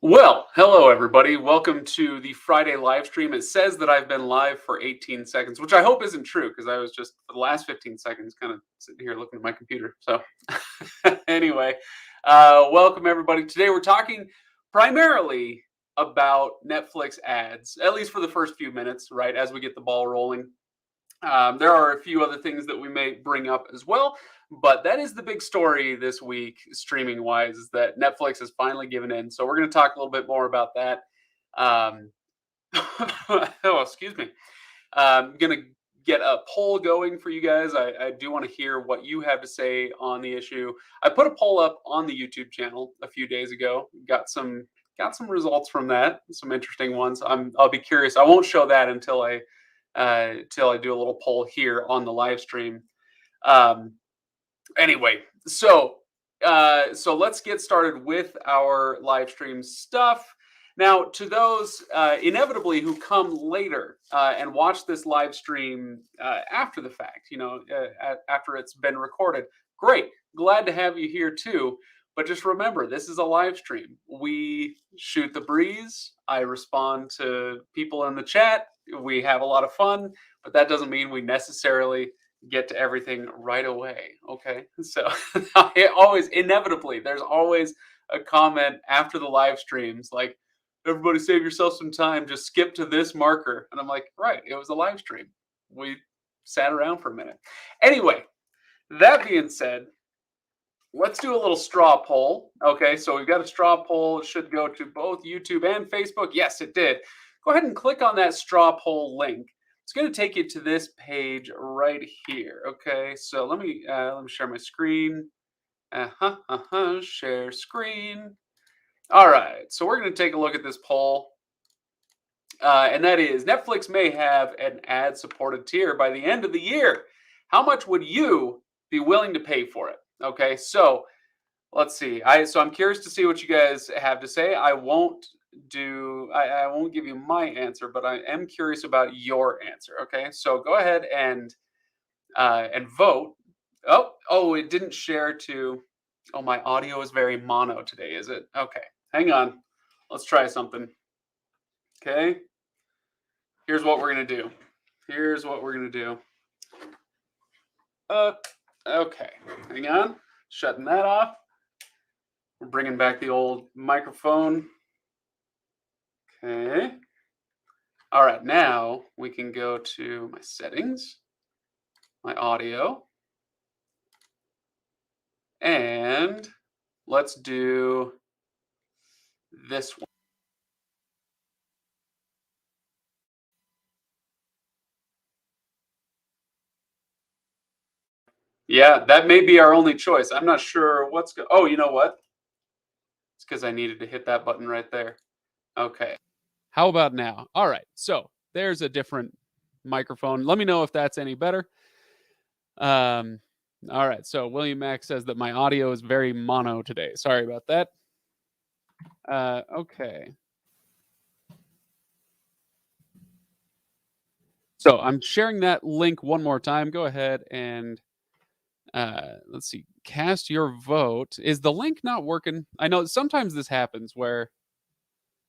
Well, hello everybody. Welcome to the Friday live stream. It says that I've been live for 18 seconds, which I hope isn't true because I was just for the last 15 seconds kind of sitting here looking at my computer. So anyway, welcome everybody. Today we're talking primarily about Netflix ads, at least for the first few minutes, right, as we get the ball rolling. There are a few other things that we may bring up as well, but that is the big story this week, streaming wise, is that Netflix has finally given in. So we're going to talk a little bit more about that. Um, oh, excuse me. I'm going to get a poll going for you guys. I do want to hear what you have to say on the issue. I put a poll up on the YouTube channel a few days ago. Got some results from that. Some interesting ones. I'll be curious. I won't show that until I do a little poll here on the live stream. Um, anyway, so let's get started with our live stream stuff. Now, to those inevitably who come later and watch this live stream after the fact, after it's been recorded, great. Glad to have you here too. But just remember, this is a live stream. We shoot the breeze. I respond to people in the chat. We have a lot of fun, but that doesn't mean we necessarily get to everything right away. Okay. So there's always a comment after the live streams like, everybody save yourself some time, just skip to this marker. And I'm like, right, it was a live stream. We sat around for a minute. Anyway, that being said, let's do a little straw poll. Okay, so we've got a straw poll. It should go to both YouTube and Facebook. Yes, it did. Go ahead and click on that straw poll link. It's going to take you to this page right here. Okay, so let me share my screen. Share screen. All right, so we're going to take a look at this poll. And that is, Netflix may have an ad-supported tier by the end of the year. How much would you be willing to pay for it? Okay, so let's see. I'm curious to see what you guys have to say. I won't give you my answer, but I am curious about your answer. Okay, so go ahead and vote. Oh, it didn't share to. Oh, my audio is very mono today, is it? Okay, hang on. Let's try something. Okay. Here's what we're gonna do. Okay, hang on. Shutting that off. We're bringing back the old microphone. Okay. All right, now we can go to my settings, my audio, and let's do this one. Yeah, that may be our only choice. I'm not sure what's go. Oh, you know what? It's because I needed to hit that button right there. Okay. How about now? All right. So there's a different microphone. Let me know if that's any better. All right. So William Mack says that my audio is very mono today. Sorry about that. Okay. So I'm sharing that link one more time. Go ahead and let's see. Cast your vote. Is the link not working? I know sometimes this happens where,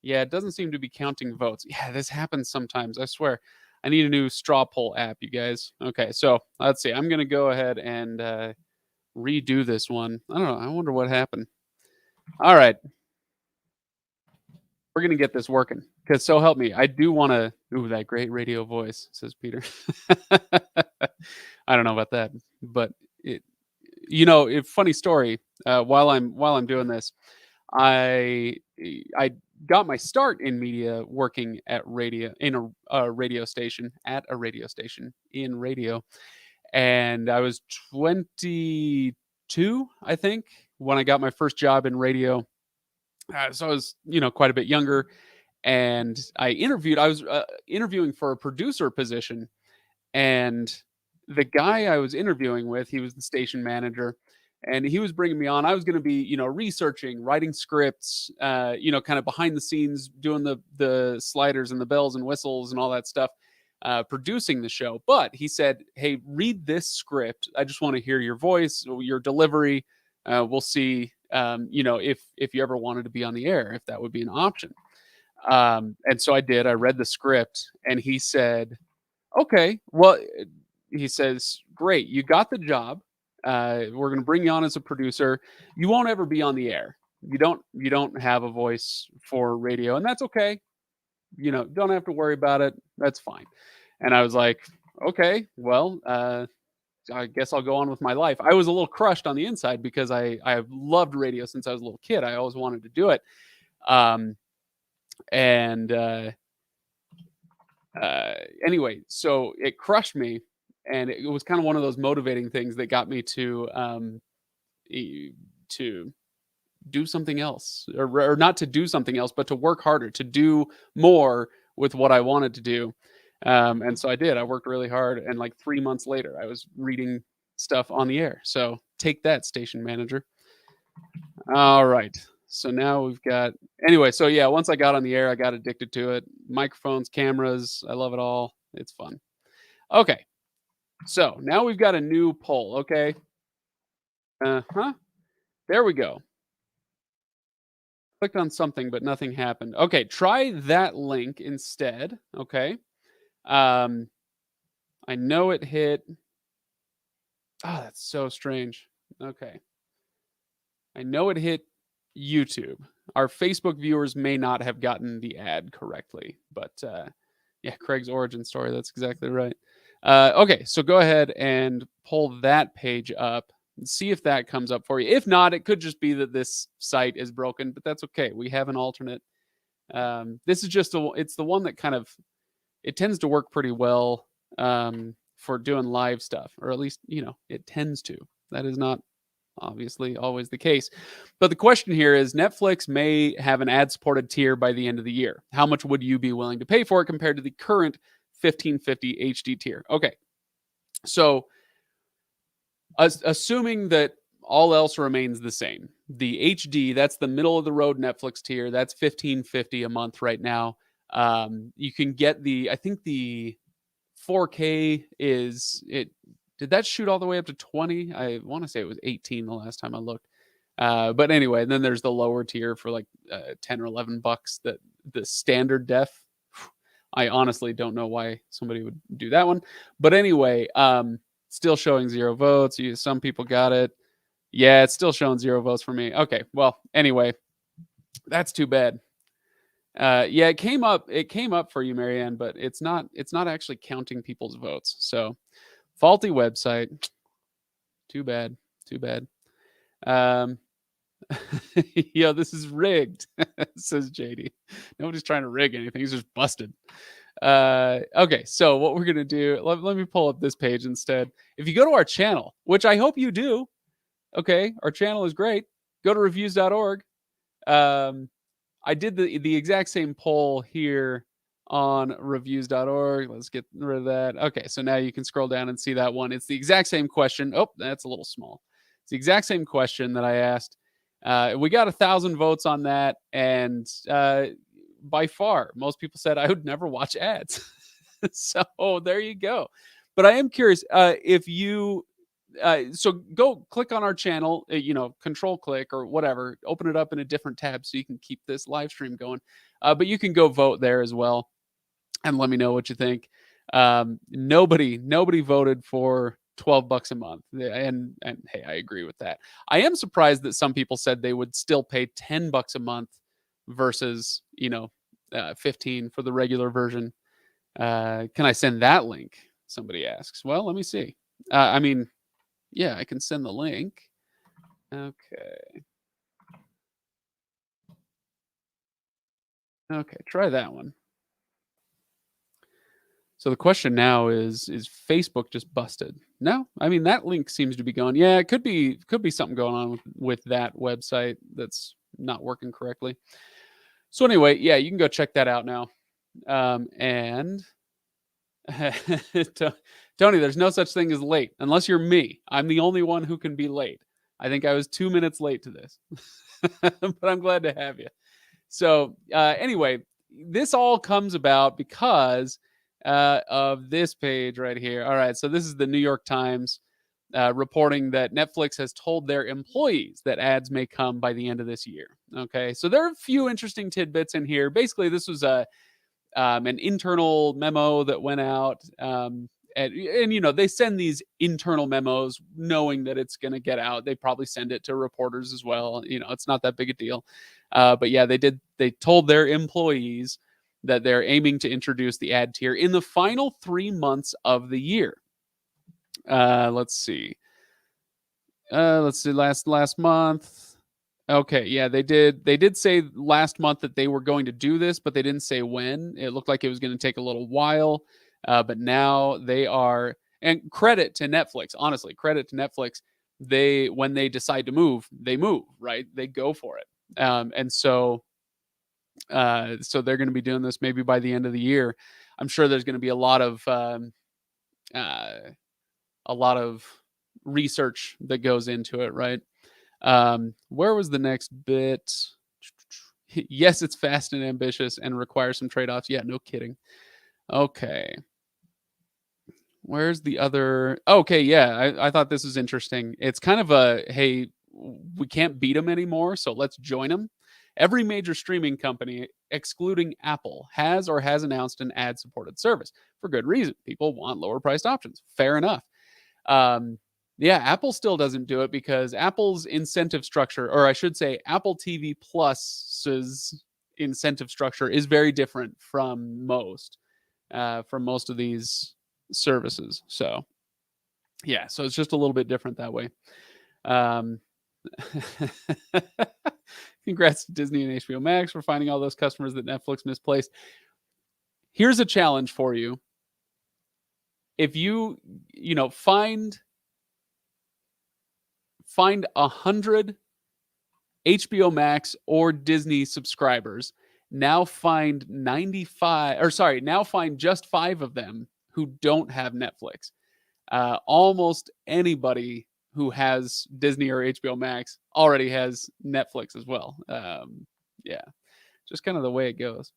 yeah, it doesn't seem to be counting votes. Yeah, this happens sometimes. I swear. I need a new straw poll app, you guys. Okay, so let's see. I'm going to go ahead and redo this one. I don't know. I wonder what happened. All right. We're going to get this working because so help me. I do want to. Ooh, that great radio voice, says Peter. I don't know about that, but funny story. While I'm doing this, I got my start in media working at radio in a radio station in radio, and I was 22, I think, when I got my first job in radio. So I was, quite a bit younger, and I was interviewing for a producer position, and the guy I was interviewing with, he was the station manager, and he was bringing me on. I was going to be, researching, writing scripts, kind of behind the scenes, doing the sliders and the bells and whistles and all that stuff, producing the show. But he said, "Hey, read this script. I just want to hear your voice, your delivery. We'll see if you ever wanted to be on the air, if that would be an option. And so I did. I read the script, and he said, "Okay, well," he says, "Great, you got the job. We're going to bring you on as a producer. You won't ever be on the air. You don't have a voice for radio, and that's okay. Don't have to worry about it. That's fine." And I was like, "Okay, well, I guess I'll go on with my life." I was a little crushed on the inside because I've loved radio since I was a little kid. I always wanted to do it. Um, and Anyway, so it crushed me, and it was kind of one of those motivating things that got me to do something else, or not to do something else, but to work harder, to do more with what I wanted to do. And so I did. I worked really hard, and like 3 months later, I was reading stuff on the air. So take that, station manager. All right. So now we've got, anyway, so yeah, once I got on the air, I got addicted to it. Microphones, cameras, I love it all. It's fun. Okay. So now we've got a new poll. Okay. There we go. Clicked on something, but nothing happened. Okay. Try that link instead. Okay. I know it hit. Oh, that's so strange. Okay. I know it hit YouTube. Our Facebook viewers may not have gotten the ad correctly, but yeah, Craig's origin story. That's exactly right. Okay, so go ahead and pull that page up and see if that comes up for you. If not, it could just be that this site is broken, but that's okay. We have an alternate. This is just it's the one that it tends to work pretty well for doing live stuff, or at least it tends to. That is not obviously always the case. But the question here is, Netflix may have an ad-supported tier by the end of the year. How much would you be willing to pay for it compared to the current 1550 HD tier? Okay. So assuming that all else remains the same, the HD, that's the middle of the road Netflix tier, that's 1550 a month right now. You can get I think the 4K did that shoot all the way up to 20? I want to say it was 18 the last time I looked. But anyway, then there's the lower tier for like 10 or 11 bucks, that the standard def. I honestly don't know why somebody would do that one. But anyway, still showing 0 votes. Some people got it. Yeah, it's still showing 0 votes for me. Okay, well, anyway, that's too bad. Yeah, it came up for you, Marianne, but it's not actually counting people's votes. So faulty website. Too bad. This is rigged, says JD. Nobody's trying to rig anything. He's just busted. Okay, so what we're going to do, let me pull up this page instead. If you go to our channel, which I hope you do, okay, our channel is great. Go to Reviews.org. I did the exact same poll here on Reviews.org. Let's get rid of that. Okay, so now you can scroll down and see that one. It's the exact same question. Oh, that's a little small. It's the exact same question that I asked. We got 1,000 votes on that, and by far, most people said I would never watch ads. So there you go. But I am curious if you. So go click on our channel, control click or whatever, open it up in a different tab so you can keep this live stream going. But you can go vote there as well and let me know what you think. Nobody voted for $12 a month. And hey, I agree with that. I am surprised that some people said they would still pay $10 a month versus, 15 for the regular version. Can I send that link? Somebody asks. Well, let me see. Yeah, I can send the link. Okay. Okay, try that one. So the question now is Facebook just busted? No, that link seems to be going. Yeah, it could be something going on with that website that's not working correctly. So anyway, yeah, you can go check that out now. And Tony, there's no such thing as late unless you're me. I'm the only one who can be late. I think I was 2 minutes late to this, but I'm glad to have you. So anyway, this all comes about because of this page right here. All right, so this is the New York Times. reporting that Netflix has told their employees that ads may come by the end of this year. Okay, so there are a few interesting tidbits in here. Basically, this was an internal memo that went out. And they send these internal memos knowing that it's going to get out. They probably send it to reporters as well. It's not that big a deal. But yeah, they told their employees that they're aiming to introduce the ad tier in the final 3 months of the year. Let's see. Last month. Okay, yeah, they did say last month that they were going to do this, but they didn't say when. It looked like it was going to take a little while, but now they are. And credit to Netflix, honestly, credit to Netflix. When they decide to move, they move, right? They go for it, and so they're going to be doing this maybe by the end of the year. I'm sure there's going to be a lot of research that goes into it, right? Where was the next bit? Yes, it's fast and ambitious and requires some trade-offs. Yeah, no kidding. Okay. Where's the other? Okay, yeah, I thought this was interesting. It's kind of hey, we can't beat them anymore, so let's join them. Every major streaming company, excluding Apple, has or has announced an ad-supported service for good reason. People want lower-priced options. Fair enough. Yeah, Apple still doesn't do it because Apple's incentive structure, or I should say Apple TV Plus's incentive structure is very different from most of these services. So yeah, so it's just a little bit different that way. Congrats to Disney and HBO Max for finding all those customers that Netflix misplaced. Here's a challenge for you. If you find 100 HBO Max or Disney subscribers, now find just 5 of them who don't have Netflix. Almost anybody who has Disney or HBO Max already has Netflix as well. Yeah, just kind of the way it goes.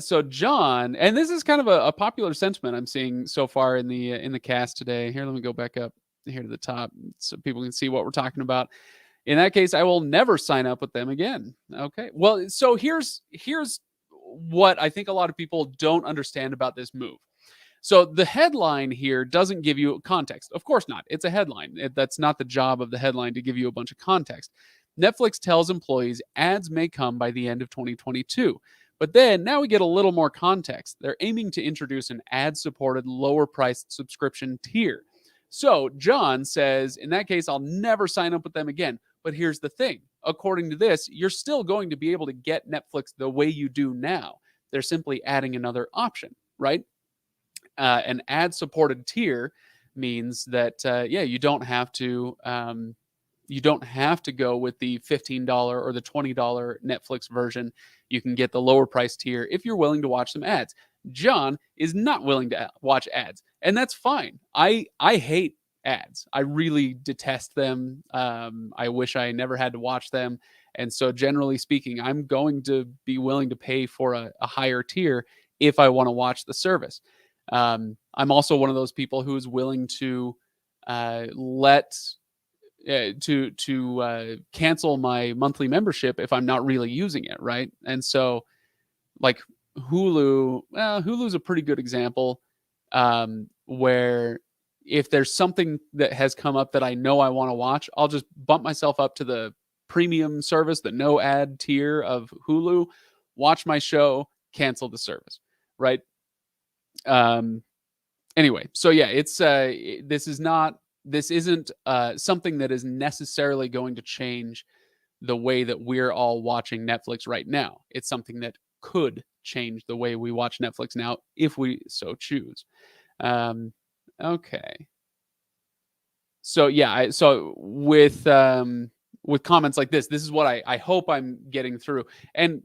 So John, and this is kind of a popular sentiment I'm seeing so far in the cast today. Here, let me go back up here to the top so people can see what we're talking about. In that case, I will never sign up with them again. Okay. Well, so here's what I think a lot of people don't understand about this move. So the headline here doesn't give you context. Of course not. It's a headline. That's not the job of the headline to give you a bunch of context. Netflix tells employees ads may come by the end of 2022. But then now we get a little more context. They're aiming to introduce an ad-supported, lower-priced subscription tier. So John says, in that case, I'll never sign up with them again. But here's the thing. According to this, you're still going to be able to get Netflix the way you do now. They're simply adding another option, right? An ad-supported tier means that, you don't have to go with the $15 or the $20 Netflix version. You can get the lower price tier if you're willing to watch some ads. John is not willing to watch ads, and that's fine. I hate ads. I really detest them. I wish I never had to watch them. And so generally speaking, I'm going to be willing to pay for a higher tier if I want to watch the service. I'm also one of those people who is willing to cancel my monthly membership if I'm not really using it, right? And so, like Hulu's a pretty good example, where if there's something that has come up that I know I want to watch, I'll just bump myself up to the premium service, the no ad tier of Hulu, watch my show, cancel the service, right? Anyway, so yeah, it's this isn't something that is necessarily going to change the way that we're all watching Netflix right now. It's something that could change the way we watch Netflix now if we so choose. Okay. So yeah, so with comments like this is what I hope I'm getting through. And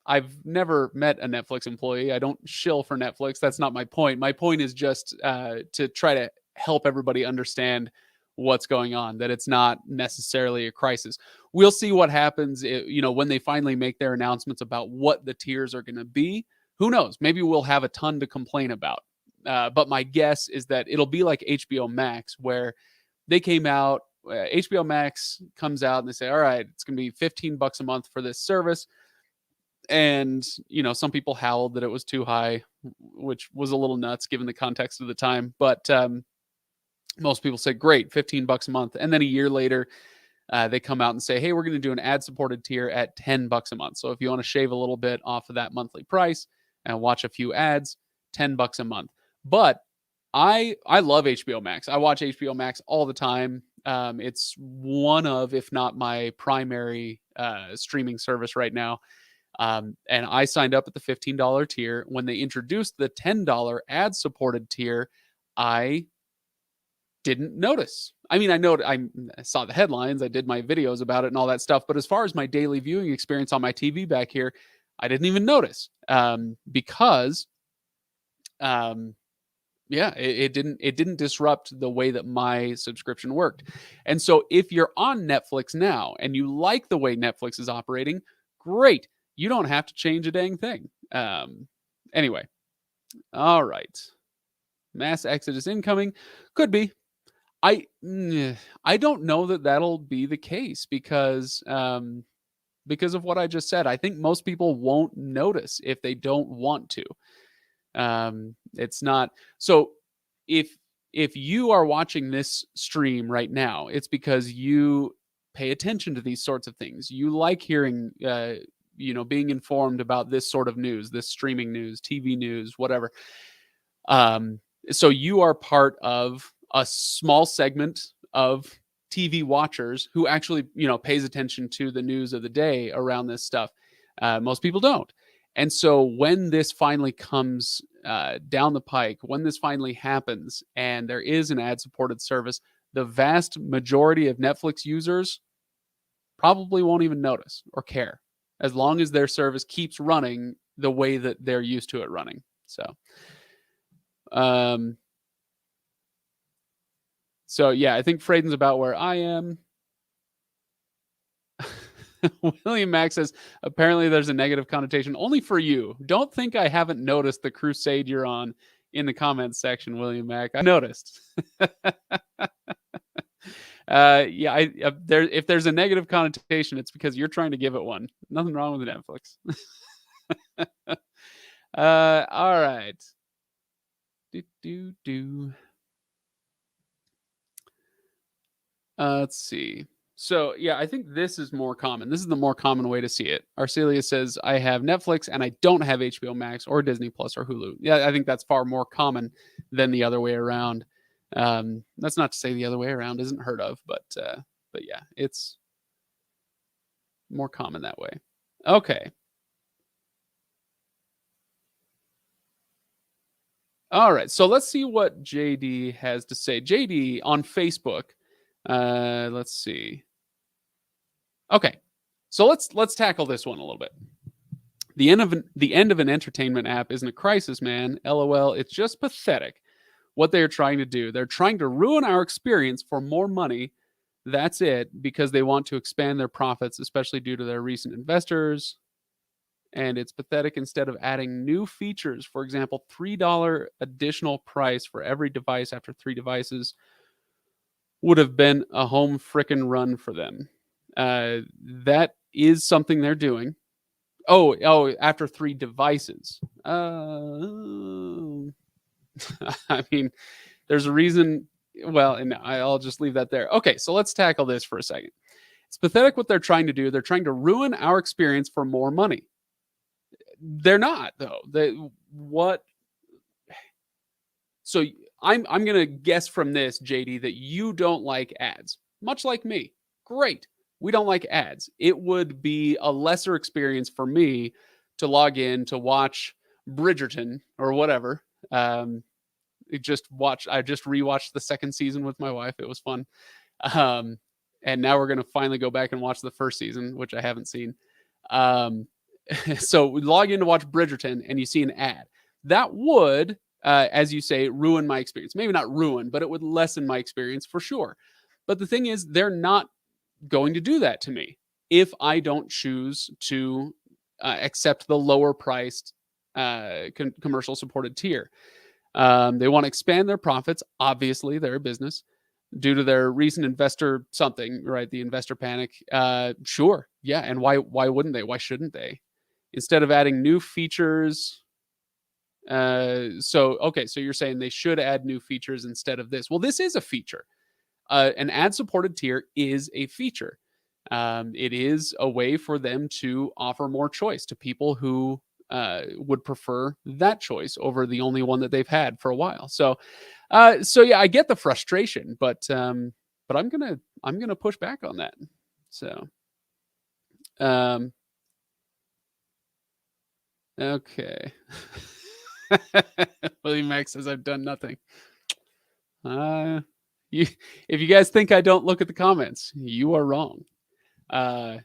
I've never met a Netflix employee. I don't shill for Netflix. That's not my point. My point is just to try to help everybody understand what's going on, that it's not necessarily a crisis. We'll see what happens, when they finally make their announcements about what the tiers are going to be. Who knows? Maybe we'll have a ton to complain about. But my guess is that it'll be like HBO Max, where they came out, HBO Max comes out and they say, all right, it's going to be $15 a month for this service. And, some people howled that it was too high, which was a little nuts given the context of the time. But most people say, great, $15 a month. And then a year later, they come out and say, hey, we're going to do an ad-supported tier at $10 a month. So if you want to shave a little bit off of that monthly price and watch a few ads, $10 a month. But I love HBO Max. I watch HBO Max all the time. It's one of, if not my primary streaming service right now. And I signed up at the $15 tier. When they introduced the $10 ad-supported tier, I didn't notice. I mean, I saw the headlines, I did my videos about it and all that stuff. But as far as my daily viewing experience on my TV back here, I didn't even notice because it didn't disrupt the way that my subscription worked. And so if you're on Netflix now and you like the way Netflix is operating, great. You don't have to change a dang thing. Anyway, all right. Mass exodus incoming. Could be. I don't know that that'll be the case because of what I just said. I think most people won't notice if they don't want to. It's not so. If you are watching this stream right now, it's because you pay attention to these sorts of things. You like hearing, being informed about this sort of news, this streaming news, TV news, whatever. So you are part of a small segment of TV watchers who actually, pays attention to the news of the day around this stuff. Most people don't. And so when this finally comes down the pike, when this finally happens and there is an ad-supported service, the vast majority of Netflix users probably won't even notice or care, as long as their service keeps running the way that they're used to it running. So yeah, I think Freyden's about where I am. William Max says, apparently there's a negative connotation only for you. Don't think I haven't noticed the crusade you're on in the comments section, William Mac. I noticed. If there's a negative connotation, it's because you're trying to give it one. Nothing wrong with Netflix. All right. Let's see. So, yeah, I think this is more common. This is the more common way to see it. Arcelia says, I have Netflix and I don't have HBO Max or Disney Plus or Hulu. Yeah, I think that's far more common than the other way around. That's not to say the other way around isn't heard of, but yeah, it's more common that way. Okay. All right, so let's see what JD has to say. JD on Facebook. Let's see. Okay, so let's tackle this one a little bit. The end of an entertainment app isn't a crisis, man. LOL. It's just pathetic what they're trying to do. They're trying to ruin our experience for more money. That's it, because they want to expand their profits, especially due to their recent investors. And it's pathetic. Instead of adding new features, for example, $3 additional price for every device after 3 devices would have been a home frickin' run for them. That is something they're doing. Oh, after 3 devices. I mean, there's a reason. Well, and I'll just leave that there. Okay, so let's tackle this for a second. It's pathetic what they're trying to do. They're trying to ruin our experience for more money. They're not, though. So I'm going to guess from this, JD, that you don't like ads, much like me. Great. We don't like ads. It would be a lesser experience for me to log in to watch Bridgerton or whatever. I just rewatched the 2nd season with my wife. It was fun. And now we're going to finally go back and watch the 1st season, which I haven't seen. So we log in to watch Bridgerton and you see an ad. That would, as you say, ruin my experience. Maybe not ruin, but it would lessen my experience for sure. But the thing is, they're not going to do that to me if I don't choose to accept the lower priced commercial supported tier. They want to expand their profits. Obviously, they're a business due to their recent investor something, right? The investor panic. Sure, yeah. And why wouldn't they? Why shouldn't they? Instead of adding new features, so you're saying they should add new features instead of this. Well, this is a feature. An ad-supported tier is a feature. It is a way for them to offer more choice to people who would prefer that choice over the only one that they've had for a while. So yeah, I get the frustration, but I'm gonna push back on that. So um, okay. William Max says I've done nothing. You, if you guys think I don't look at the comments, you are wrong. Uh,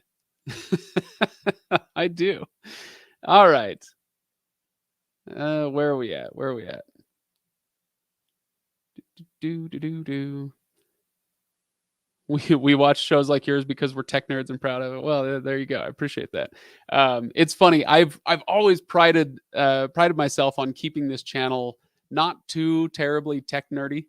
I do. All right. Where are we at? Where are we at? Do do do do. We watch shows like yours because we're tech nerds and proud of it. Well, there you go. I appreciate that. It's funny. I've always prided myself on keeping this channel not too terribly tech nerdy.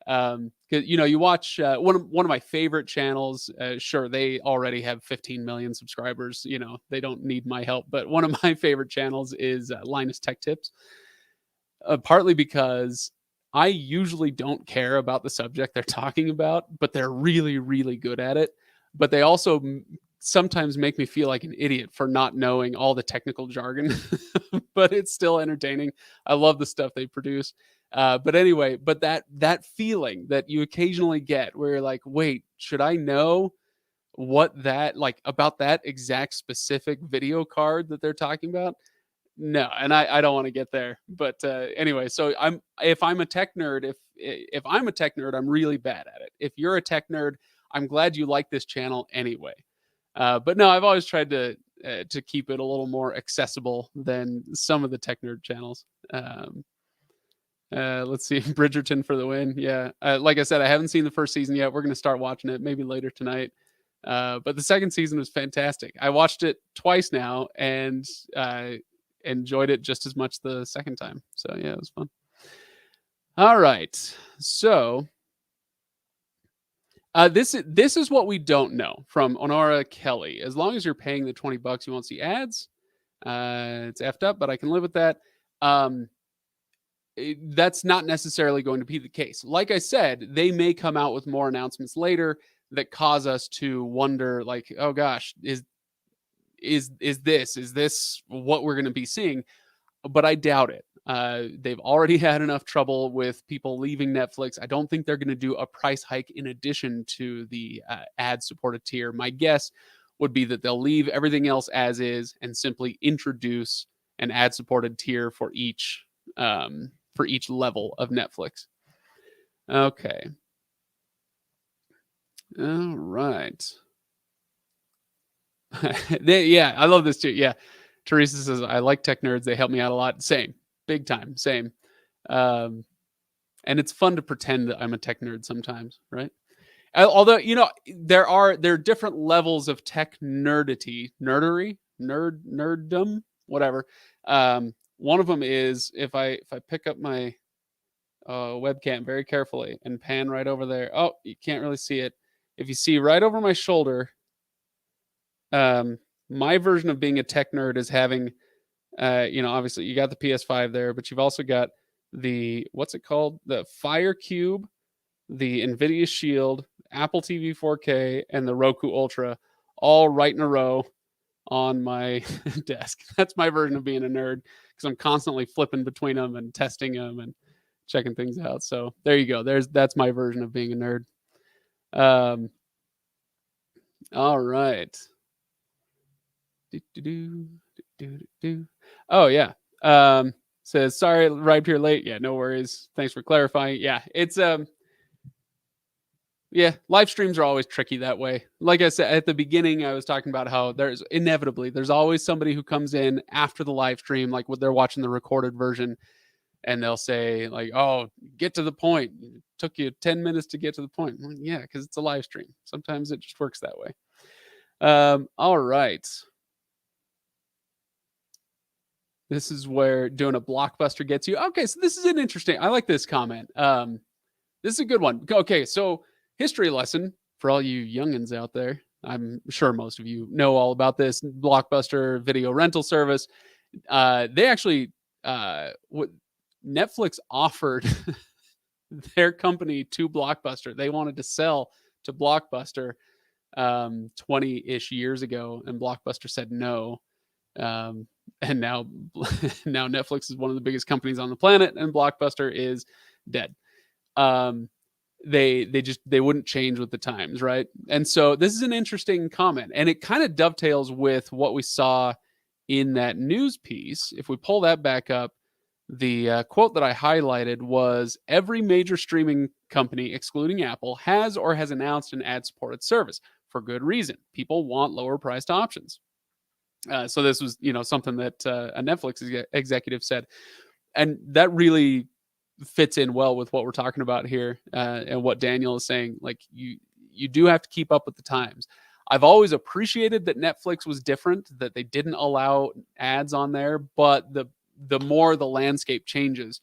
Because you watch one of my favorite channels. Sure, they already have 15 million subscribers. They don't need my help. But one of my favorite channels is Linus Tech Tips. Partly because I usually don't care about the subject they're talking about, but they're really, really good at it. But they also sometimes make me feel like an idiot for not knowing all the technical jargon, but it's still entertaining. I love the stuff they produce. But anyway, but that feeling that you occasionally get where you're like, wait, should I know what that like about that exact specific video card that they're talking about? No, and I don't want to get there. But anyway, so if I'm a tech nerd, if I'm a tech nerd, I'm really bad at it. If you're a tech nerd, I'm glad you like this channel anyway. But no, I've always tried to keep it a little more accessible than some of the tech nerd channels. Let's see, Bridgerton for the win. Yeah, like I said, I haven't seen the first season yet. We're gonna start watching it maybe later tonight. But the second season was fantastic. I watched it twice now and enjoyed it just as much the second time. So yeah, it was fun. All right, so this is what we don't know from Honora Kelly. As long as you're paying the $20, you won't see ads. It's effed up, but I can live with that. That's not necessarily going to be the case. Like I said, they may come out with more announcements later that cause us to wonder, like, oh gosh, is this what we're going to be seeing? But I doubt it. They've already had enough trouble with people leaving Netflix. I don't think they're going to do a price hike in addition to the ad-supported tier. My guess would be that they'll leave everything else as is and simply introduce an ad-supported tier for each level of Netflix. Okay. All right. Yeah, I love this too. Yeah. Teresa says, I like tech nerds. They help me out a lot. Same. Big time. Same. And it's fun to pretend that I'm a tech nerd sometimes, right? Although, there are different levels of tech nerdery, nerddom, whatever. One of them is if I pick up my webcam very carefully and pan right over there. Oh, you can't really see it. If you see right over my shoulder, my version of being a tech nerd is having, obviously you got the PS5 there, but you've also got the, what's it called? The Fire Cube, the NVIDIA Shield, Apple TV 4K, and the Roku Ultra all right in a row on my desk. That's my version of being a nerd because I'm constantly flipping between them and testing them and checking things out. So there you go. That's my version of being a nerd. All right. Oh yeah. Says sorry, arrived here late. Yeah, no worries. Thanks for clarifying. Yeah, it's yeah, live streams are always tricky that way. Like I said at the beginning, I was talking about how there's always somebody who comes in after the live stream, like when they're watching the recorded version, and they'll say like, "Oh, get to the point. It took you 10 minutes to get to the point." Well, yeah, because it's a live stream. Sometimes it just works that way. All right. This is where doing a blockbuster gets you. Okay, so this is an interesting. I like this comment. This is a good one. Okay, so history lesson for all you youngins out there. I'm sure most of you know all about this Blockbuster video rental service. They actually, what Netflix offered their company to Blockbuster. They wanted to sell to Blockbuster 20-ish years ago, and Blockbuster said no. And now Netflix is one of the biggest companies on the planet, and Blockbuster is dead. They wouldn't change with the times, right? And so this is an interesting comment, and it kind of dovetails with what we saw in that news piece. If we pull that back up, the quote that I highlighted was, every major streaming company, excluding Apple, has or has announced an ad-supported service for good reason. People want lower-priced options. So this was, something that a Netflix executive said, and that really fits in well with what we're talking about here, and what Daniel is saying. Like, you do have to keep up with the times. I've always appreciated that Netflix was different, that they didn't allow ads on there, but the more the landscape changes,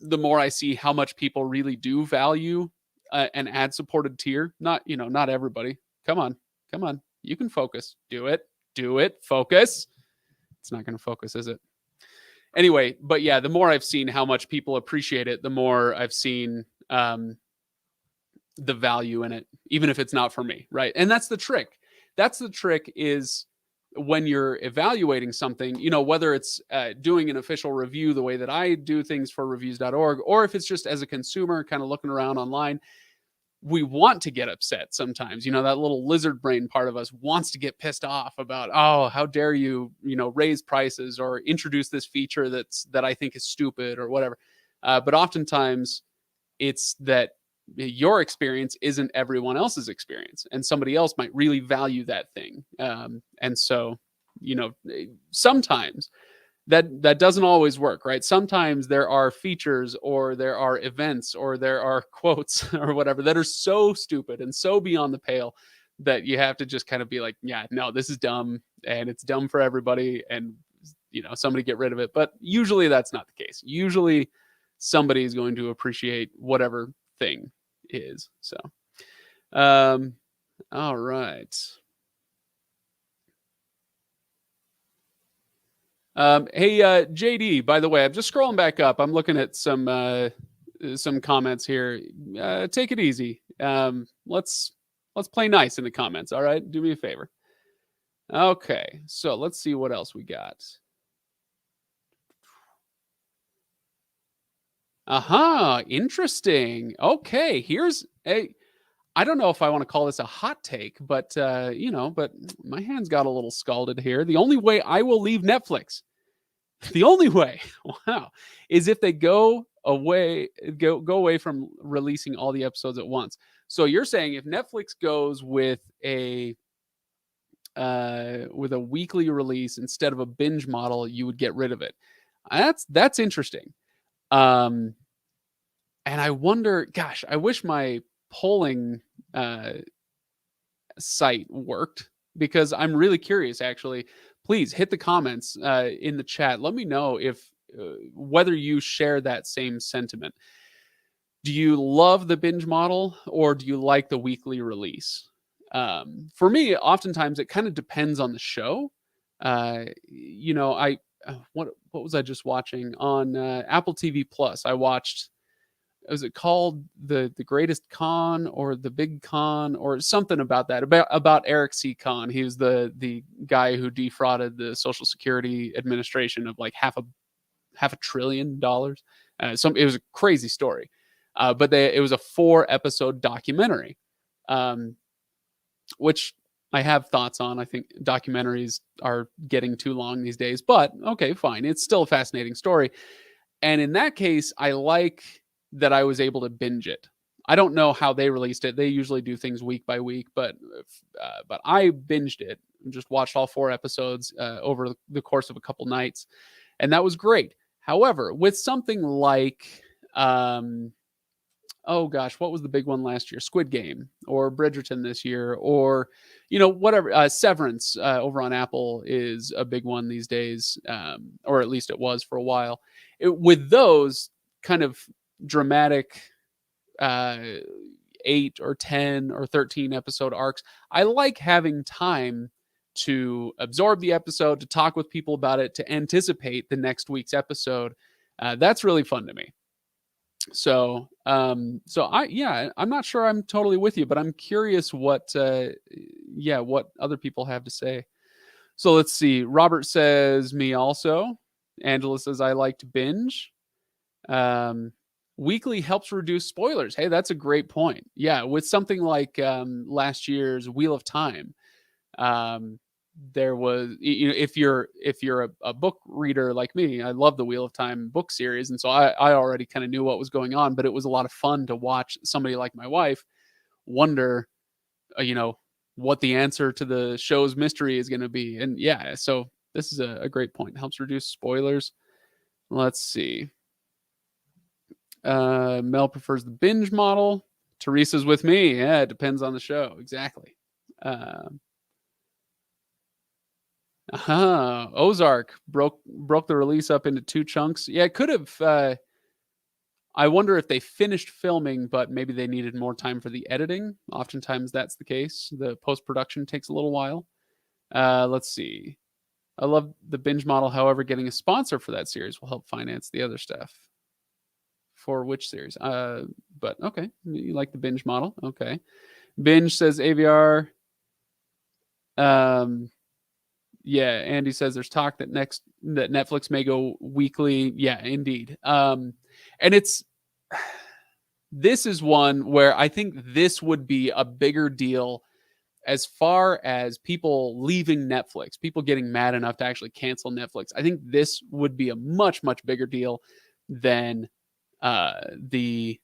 the more I see how much people really do value an ad-supported tier. Not everybody. Come on, you can focus. Do it. Focus. It's not going to focus, is it? Anyway, but yeah, the more I've seen how much people appreciate it, the more I've seen the value in it, even if it's not for me, right? And that's the trick. Is when you're evaluating something, whether it's doing an official review the way that I do things for Reviews.org, or if it's just as a consumer kind of looking around online, we want to get upset sometimes. That little lizard brain part of us wants to get pissed off about, oh, how dare you, raise prices or introduce this feature that I think is stupid or whatever. But oftentimes it's that your experience isn't everyone else's experience, and somebody else might really value that thing. And so, sometimes that doesn't always work, right? Sometimes there are features or there are events or there are quotes or whatever that are so stupid and so beyond the pale that you have to just kind of be like, yeah, no, this is dumb, and it's dumb for everybody, and somebody get rid of it. But usually that's not the case. Usually somebody is going to appreciate whatever thing is. So all right. Hey, JD, by the way, I'm just scrolling back up. I'm looking at some comments here. Take it easy. Let's play nice in the comments. All right. Do me a favor. Okay. So let's see what else we got. Aha, interesting. Okay. Here's I don't know if I want to call this a hot take, but but my hands got a little scalded here. The only way I will leave Netflix, the only way, wow, is if they go away from releasing all the episodes at once. So you're saying if Netflix goes with a weekly release instead of a binge model, you would get rid of it. That's interesting. And I wonder, gosh, I wish my polling site worked, because I'm really curious. Actually, please hit the comments in the chat. Let me know if whether you share that same sentiment. Do you love the binge model, or do you like the weekly release? For me, oftentimes it kind of depends on the show. What was I just watching on Apple TV Plus? I watched, was it called the Greatest Con or the Big Con or something about that, about Eric C. Con. He was the guy who defrauded the Social Security Administration of like half a trillion dollars. It was a crazy story, but it was a 4-episode documentary, which I have thoughts on. I think documentaries are getting too long these days, but okay, fine. It's still a fascinating story. And in that case, I like that I was able to binge it. I don't know how they released it. They usually do things week by week, but I binged it and just watched all 4 episodes over the course of a couple nights, and that was great. However, with something like oh gosh, what was the big one last year? Squid Game or Bridgerton this year, or whatever. Severance over on Apple is a big one these days, or at least it was for a while. With those kind of dramatic uh, 8 or 10 or 13 episode arcs, I like having time to absorb the episode, to talk with people about it, to anticipate the next week's episode. That's really fun to me. So, I'm not sure I'm totally with you, but I'm curious what other people have to say. So let's see. Robert says me also. Angela says I like to binge. Um, Weekly helps reduce spoilers. Hey, that's a great point. Yeah, with something like last year's Wheel of Time, um, there was, if you're a book reader like me, I love the Wheel of Time book series, and so I already kind of knew what was going on, but it was a lot of fun to watch somebody like my wife wonder, what the answer to the show's mystery is going to be. And yeah, so this is a great point. It helps reduce spoilers. Let's see. Mel prefers the binge model. Teresa's with me. Yeah, it depends on the show. Exactly. Ozark broke the release up into 2 chunks. Yeah, it could have. I wonder if they finished filming, but maybe they needed more time for the editing. Oftentimes that's the case. The post-production takes a little while. Let's see. I love the binge model. However, getting a sponsor for that series will help finance the other stuff. For which series? But okay, you like the binge model. Okay. Binge says AVR. Yeah, Andy says there's talk that Netflix may go weekly. Yeah, indeed. And this is one where I think this would be a bigger deal as far as people leaving Netflix, people getting mad enough to actually cancel Netflix. I think this would be a much, much bigger deal than the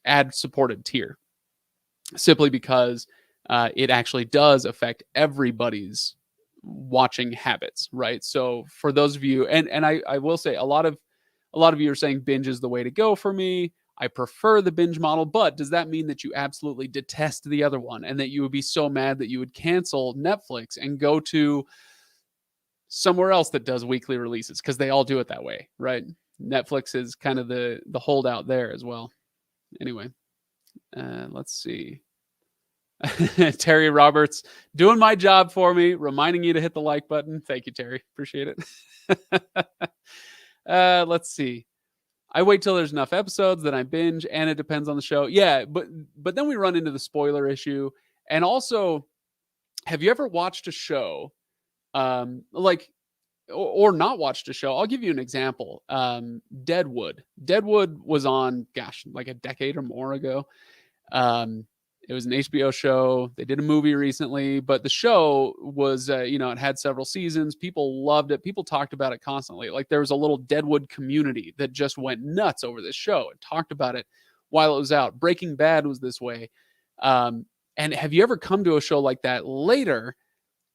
ad supported tier, simply because it actually does affect everybody's watching habits, right? So for those of you, and I will say a lot of you are saying binge is the way to go for me. I prefer the binge model, but does that mean that you absolutely detest the other one and that you would be so mad that you would cancel Netflix and go to somewhere else that does weekly releases? Because they all do it that way, right? Netflix is kind of the holdout there as well. Anyway, let's see. Terry Roberts doing my job for me, reminding you to hit the like button. Thank you, Terry. Appreciate it. Let's see. I wait till there's enough episodes, then I binge, and it depends on the show. Yeah, but then we run into the spoiler issue. And also, have you ever watched a show, like, or not watched a show? I'll give you an example. Deadwood. Deadwood was on, gosh, like a decade or more ago. It was an HBO show. They did a movie recently, but the show was, it had several seasons. People loved it. People talked about it constantly. Like there was a little Deadwood community that just went nuts over this show and talked about it while it was out. Breaking Bad was this way. And have you ever come to a show like that later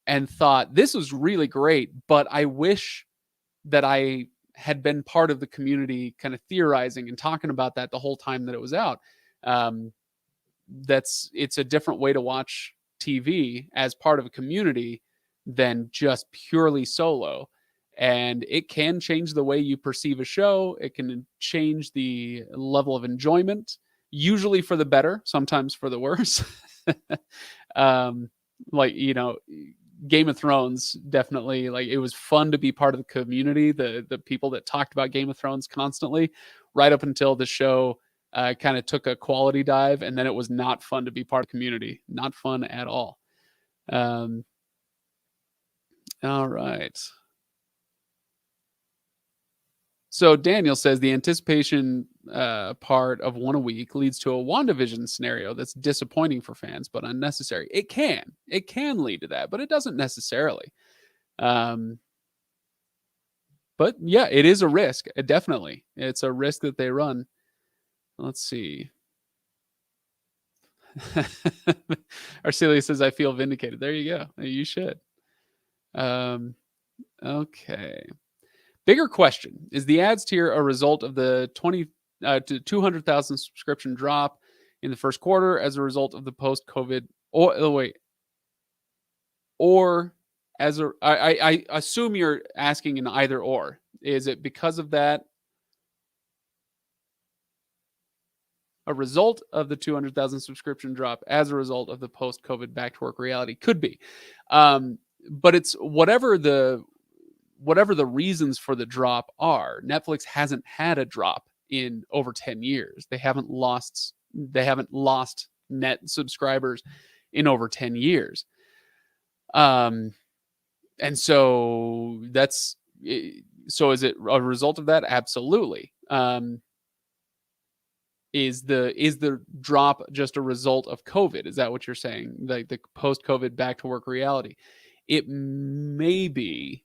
and thought, this was really great, but I wish that I had been part of the community kind of theorizing and talking about that the whole time that it was out? It's a different way to watch TV as part of a community than just purely solo. And it can change the way you perceive a show. It can change the level of enjoyment, usually for the better, sometimes for the worse. Game of Thrones, definitely, like, it was fun to be part of the community, the people that talked about Game of Thrones constantly, right up until the show kind of took a quality dive, and then it was not fun to be part of the community. Not fun at all. All right. So Daniel says the anticipation part of one a week leads to a WandaVision scenario that's disappointing for fans, but unnecessary. It can lead to that, but it doesn't necessarily. But yeah, it is a risk. Definitely. It's a risk that they run. Let's see. Arcelia says, I feel vindicated. There you go. You should. Okay. Bigger question. Is the ads tier a result of the to 200,000 subscription drop in the first quarter as a result of the post-COVID. Or as a, I assume you're asking an either or. Is it because of that? A result of the 200,000 subscription drop as a result of the post-COVID back to work reality? Could be. But it's whatever the reasons for the drop are. Netflix hasn't had a drop in over 10 years. They haven't lost net subscribers in over 10 years. And so is it a result of that? Absolutely. Is the drop just a result of COVID? Is that what you're saying? Like the post-COVID back to work reality? It may be,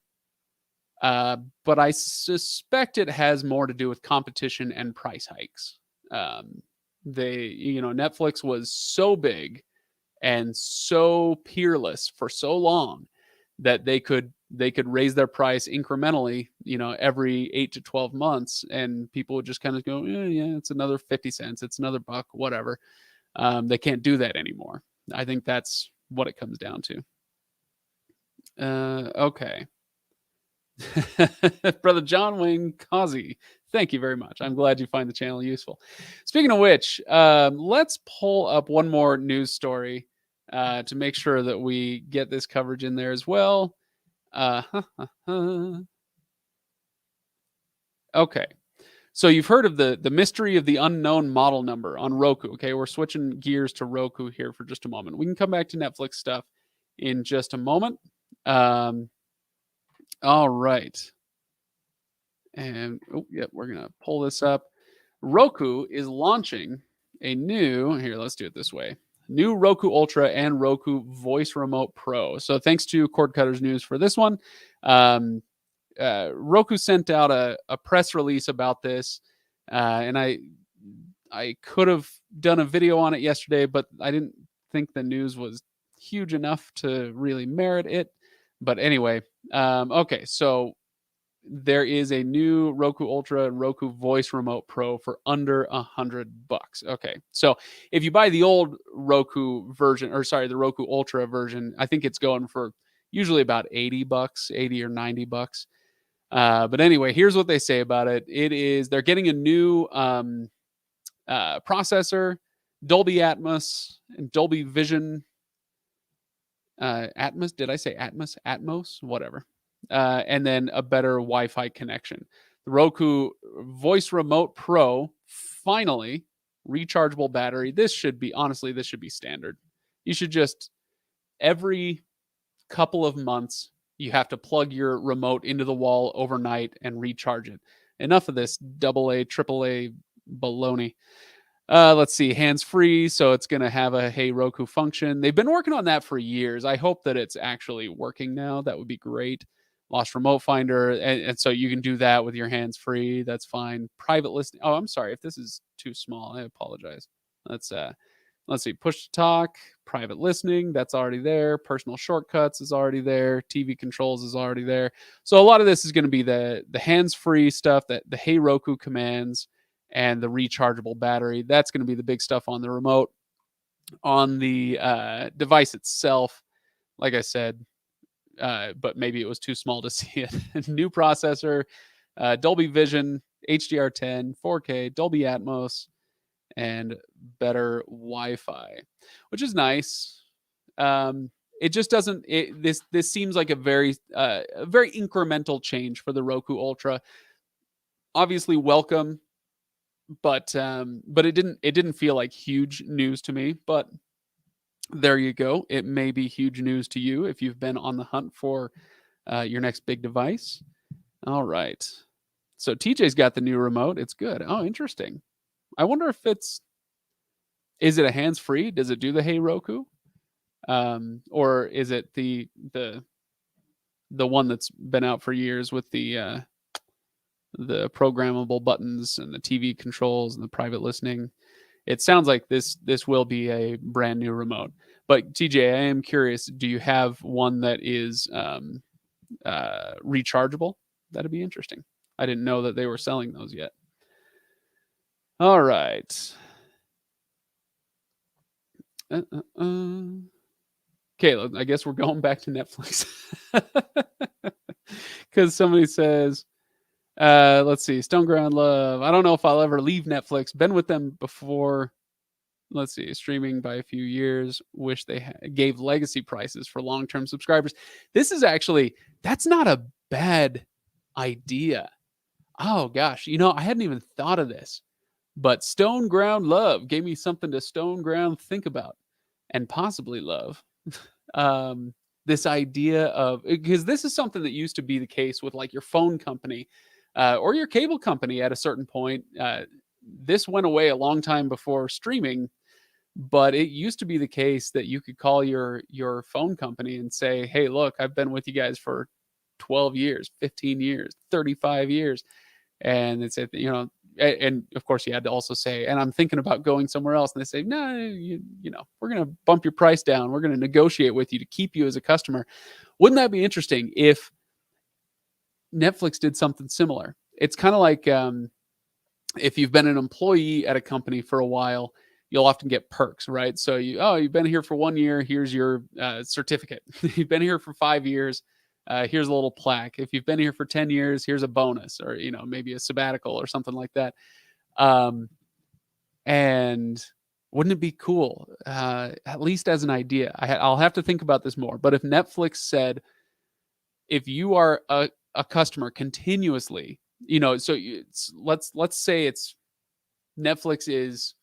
but I suspect it has more to do with competition and price hikes. Netflix was so big and so peerless for so long that they could raise their price incrementally, every 8 to 12 months, and people would just kind of go, yeah, it's another 50 cents, it's another buck, whatever. They can't do that anymore. I think that's what it comes down to. Okay. Brother John Wayne Causey, thank you very much. I'm glad you find the channel useful. Speaking of which, let's pull up one more news story to make sure that we get this coverage in there as well. Okay. So you've heard of the mystery of the unknown model number on Roku. Okay, we're switching gears to Roku here for just a moment. We can come back to Netflix stuff in just a moment. All right. And we're going to pull this up. Roku is launching a new, here, let's do it this way. New Roku Ultra and Roku Voice Remote Pro. So thanks to Cord Cutters News for this one. Roku sent out a press release about this, and I could have done a video on it yesterday, but I didn't think the news was huge enough to really merit it. But anyway, okay, so there is a new Roku Ultra and Roku Voice Remote Pro for under $100. Okay, so if you buy the old Roku version, the Roku Ultra version, I think it's going for usually about $80, $80 or $90. But anyway, here's what they say about it. They're getting a new processor, Dolby Atmos, and Dolby Vision. Atmos? Did I say Atmos? Atmos? Whatever. And then a better Wi-Fi connection. The Roku Voice Remote Pro, finally, rechargeable battery. This should be standard. You should just, every couple of months, you have to plug your remote into the wall overnight and recharge it. Enough of this AA, AAA baloney. Let's see, hands-free, so it's going to have a Hey Roku function. They've been working on that for years. I hope that it's actually working now. That would be great. Lost remote finder, and so you can do that with your hands-free. That's fine. Private listening. Oh, I'm sorry if this is too small. I apologize. Let's see. Push to talk, private listening. That's already there. Personal shortcuts is already there. TV controls is already there. So a lot of this is going to be the hands-free stuff, that the Hey Roku commands, and the rechargeable battery. That's going to be the big stuff on the remote. On the device itself, like I said, but maybe it was too small to see it. New processor, Dolby Vision, HDR10, 4K, Dolby Atmos, and better Wi-Fi, which is nice. It just doesn't. This seems like a very incremental change for the Roku Ultra. Obviously, welcome, but it didn't feel like huge news to me. But there you go. It may be huge news to you if you've been on the hunt for your next big device. All right. So TJ's got the new remote. It's good. Oh, interesting. I wonder if is it a hands-free? Does it do the Hey Roku? Or is it the one that's been out for years with the programmable buttons and the TV controls and the private listening? It sounds like this will be a brand new remote. But TJ, I am curious, do you have one that is rechargeable? That'd be interesting. I didn't know that they were selling those yet. All right. Okay, I guess we're going back to Netflix. Because somebody says, let's see, Stone Ground Love. I don't know if I'll ever leave Netflix. Been with them before. Let's see, streaming by a few years. Wish they gave legacy prices for long-term subscribers. This is actually, that's not a bad idea. Oh gosh, I hadn't even thought of this. But Stone Ground Love gave me something to Stone Ground think about and possibly love. um, this idea of, because this is something that used to be the case with like your phone company or your cable company at a certain point. This went away a long time before streaming, but it used to be the case that you could call your phone company and say, "Hey, look, I've been with you guys for 12 years, 15 years, 35 years." And it's and of course you had to also say, "And I'm thinking about going somewhere else." And they say, "No, we're going to bump your price down. We're going to negotiate with you to keep you as a customer." Wouldn't that be interesting if Netflix did something similar? It's kind of like if you've been an employee at a company for a while, you'll often get perks, right? So you've been here for 1 year, here's your certificate. You've been here for 5 years, here's a little plaque. If you've been here for 10 years, here's a bonus, or maybe a sabbatical or something like that. And wouldn't it be cool? At least as an idea, I'll have to think about this more. But if Netflix said, if you are a customer continuously, so let's say it's Netflix is,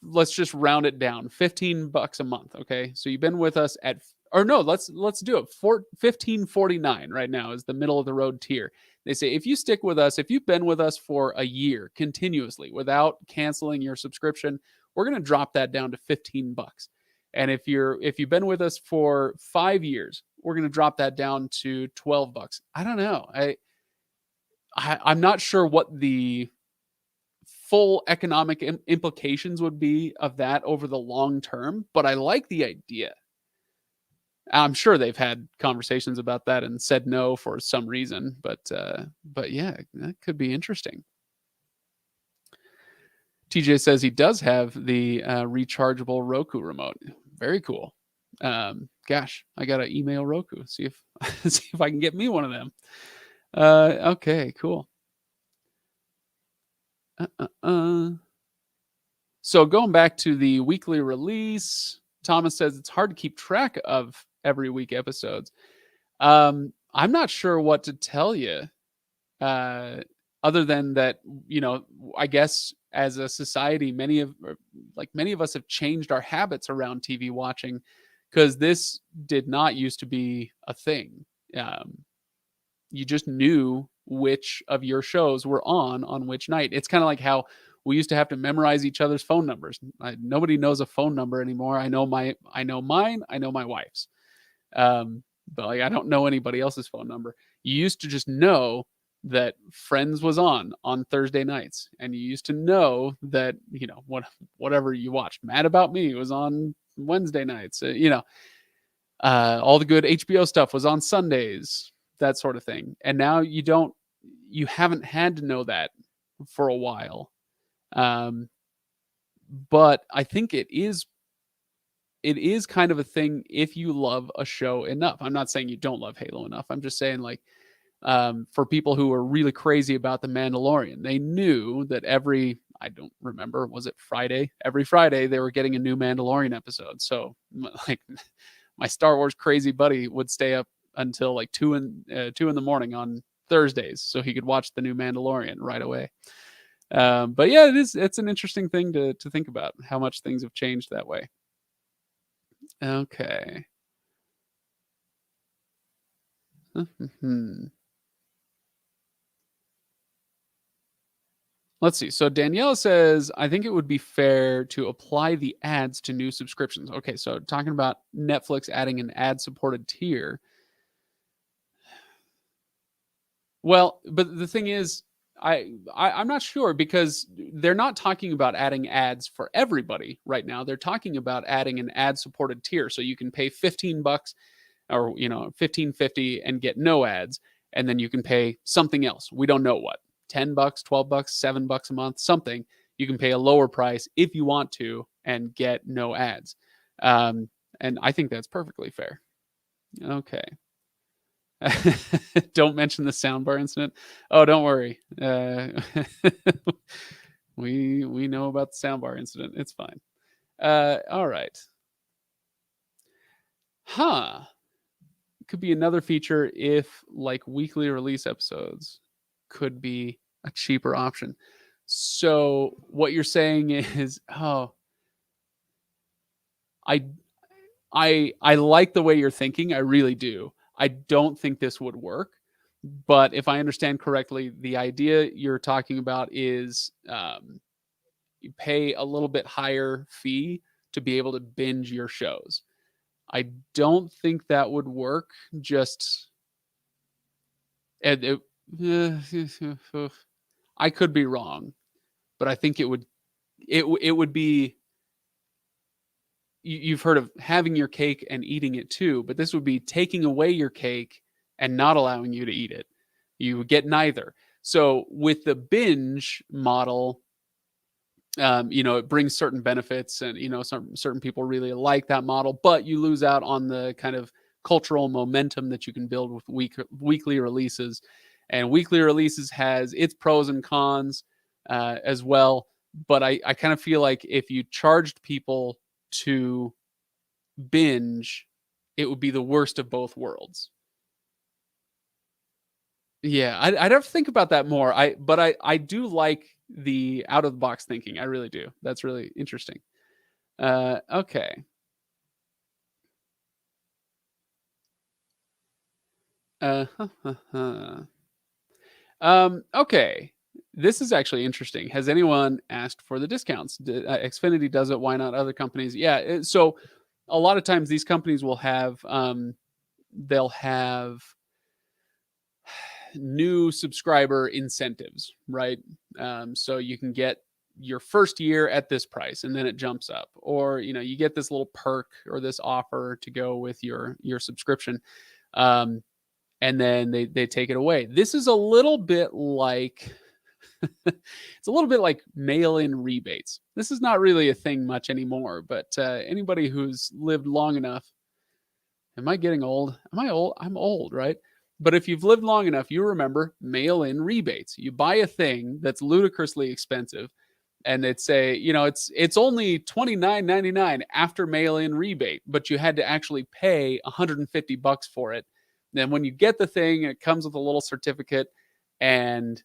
let's just round it down, $15 a month. Okay, so you've been with us at, or no, let's do it for $15.49 right now is the middle of the road tier. They say if you stick with us, if you've been with us for a year continuously without canceling your subscription, we're going to drop that down to $15. And if you've been with us for 5 years, we're going to drop that down to $12. I don't know. I'm not sure what the full economic implications would be of that over the long term, but I like the idea. I'm sure they've had conversations about that and said no for some reason, but yeah, that could be interesting. TJ says he does have the rechargeable Roku remote. Very cool. Gosh, I gotta email Roku, see if see if I can get me one of them. Okay, cool. So going back to the weekly release, Thomas says it's hard to keep track of every week episodes. I'm not sure what to tell you, other than that, I guess as a society, many of us have changed our habits around TV watching, because this did not used to be a thing. You just knew which of your shows were on which night. It's kind of like how we used to have to memorize each other's phone numbers. Nobody knows a phone number anymore. I know mine. I know my wife's. But like I don't know anybody else's phone number. You used to just know that Friends was on Thursday nights, and you used to know that whatever you watched, Mad About Me was on Wednesday nights. All the good HBO stuff was on Sundays, that sort of thing. And now you haven't had to know that for a while. But I think it is kind of a thing if you love a show enough. I'm not saying you don't love Halo enough. I'm just saying, like, for people who were really crazy about The Mandalorian, they knew that I don't remember, was it Friday? Every Friday they were getting a new Mandalorian episode. So like my Star Wars crazy buddy would stay up until like 2 in the morning on Thursdays so he could watch the new Mandalorian right away. But yeah, it's an interesting thing to think about, how much things have changed that way. Okay. Let's see. So Danielle says, I think it would be fair to apply the ads to new subscriptions. Okay, so talking about Netflix adding an ad-supported tier. Well, but the thing is, I'm not sure, because they're not talking about adding ads for everybody right now. They're talking about adding an ad-supported tier, so you can pay $15 or $15.50 and get no ads, and then you can pay something else. We don't know what. $10, $12, $7 a month, something. you can pay a lower price if you want to and get no ads. And I think that's perfectly fair. Okay. Don't mention the soundbar incident. Oh, don't worry. We know about the soundbar incident. It's fine. All right. Huh. Could be another feature if like weekly release episodes could be a cheaper option. So what you're saying is, oh, I I like the way you're thinking. I really do. I don't think this would work. But if I understand correctly, the idea you're talking about is you pay a little bit higher fee to be able to binge your shows. I don't think that would work. Just and I could be wrong, but I think it would it would be you've heard of having your cake and eating it too, but this would be taking away your cake and not allowing you to eat it. You would get neither. So with the binge model, it brings certain benefits, and certain people really like that model, but you lose out on the kind of cultural momentum that you can build with weekly releases. And weekly releases has its pros and cons as well. But I kind of feel like if you charged people to binge, it would be the worst of both worlds. Yeah, I'd have to think about that more. But I do like the out of the box thinking. I really do. That's really interesting. Okay. Uh, okay. This is actually interesting. Has anyone asked for the discounts? Xfinity does it. Why not other companies? Yeah. So a lot of times these companies will have they'll have new subscriber incentives, right? So you can get your first year at this price and then it jumps up, or you get this little perk or this offer to go with your subscription, and then they take it away. This is a little bit like it's a little bit like mail-in rebates. This is not really a thing much anymore, but anybody who's lived long enough. Am I getting old? Am I old? I'm old, right? But if you've lived long enough, you remember mail-in rebates. You buy a thing that's ludicrously expensive, and it's only $29.99 after mail-in rebate, but you had to actually pay $150 for it. Then when you get the thing, it comes with a little certificate, and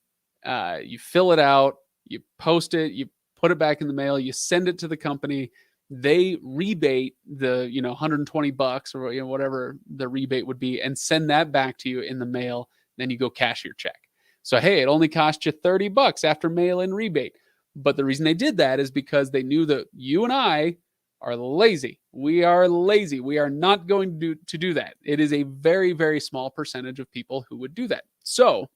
you fill it out, you post it, you put it back in the mail, you send it to the company. They rebate the $120 or whatever the rebate would be, and send that back to you in the mail. Then you go cash your check. So hey, it only cost you $30 after mail-in rebate. But the reason they did that is because they knew that you and I are lazy. We are lazy. We are not going to do that. It is a very, very small percentage of people who would do that. So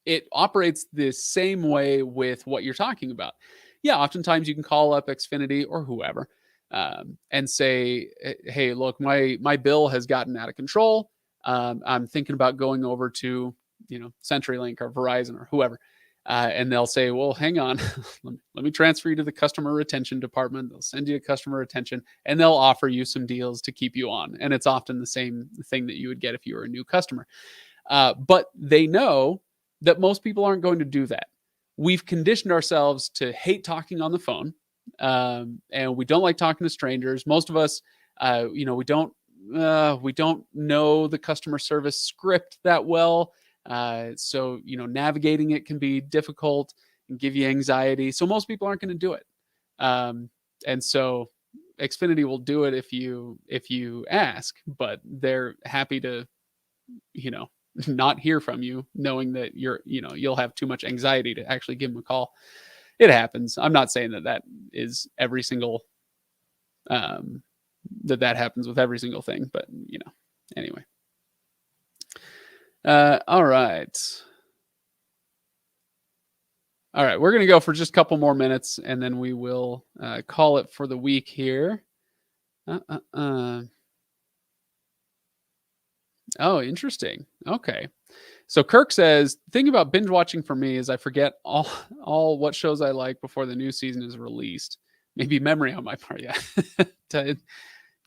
it operates the same way with what you're talking about. Yeah, oftentimes you can call up Xfinity or whoever and say, "Hey, look, my bill has gotten out of control. I'm thinking about going over to CenturyLink or Verizon or whoever." And they'll say, "Well, hang on, let me transfer you to the customer retention department." They'll send you a customer retention, and they'll offer you some deals to keep you on. And it's often the same thing that you would get if you were a new customer. But they know that most people aren't going to do that. We've conditioned ourselves to hate talking on the phone, and we don't like talking to strangers. Most of us, we don't know the customer service script that well. So navigating it can be difficult and give you anxiety. So most people aren't going to do it. And so Xfinity will do it if you ask, but they're happy to, not hear from you, knowing that you'll have too much anxiety to actually give them a call. It happens. I'm not saying that is every single, that happens with every single thing, but anyway. All right. We're going to go for just a couple more minutes, and then we will call it for the week here. Oh, interesting. Okay. So Kirk says, the thing about binge watching for me is I forget all what shows I like before the new season is released. Maybe memory on my part, yeah.